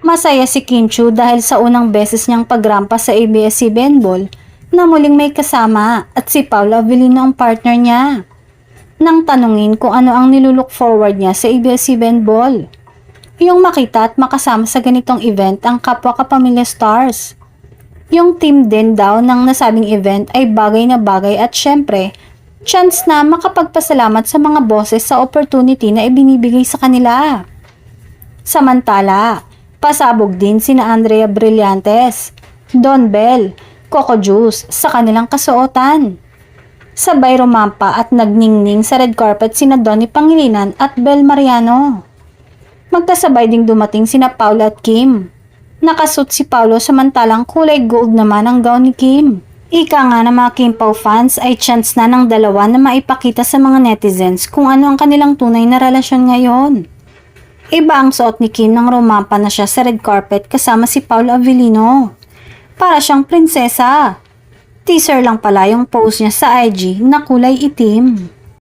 Masaya si Kim Chiu dahil sa unang beses niyang pagrampa sa ABS-CBN Ball na muling may kasama at si Paolo Avellino ang partner niya. Nang tanungin kung ano ang nilulook forward niya sa ABS-CBN Ball. Yung makita at makasama sa ganitong event ang kapwa kapamilya stars. Yung team din daw ng nasabing event ay bagay na bagay at syempre, chance na makapagpasalamat sa mga bosses sa opportunity na ibinibigay sa kanila. Samantala, pasabog din sina Andrea Brillantes, Don Bell, Coco Juice sa kanilang kasuotan. Sabay rumampa at nagningning sa red carpet sina Donnie Pangilinan at Bel Mariano. Magkasabay ding dumating sina Paolo at Kim. Nakasuot si Paolo samantalang kulay gold naman ang gown ni Kim. Ika nga ng mga Kim Pao fans ay chance na ng dalawa na maipakita sa mga netizens kung ano ang kanilang tunay na relasyon ngayon. Iba ang suot ni Kim nang rumampa na siya sa red carpet kasama si Paolo Avellino. Para siyang prinsesa. Teaser lang pala yung post niya sa IG na kulay itim.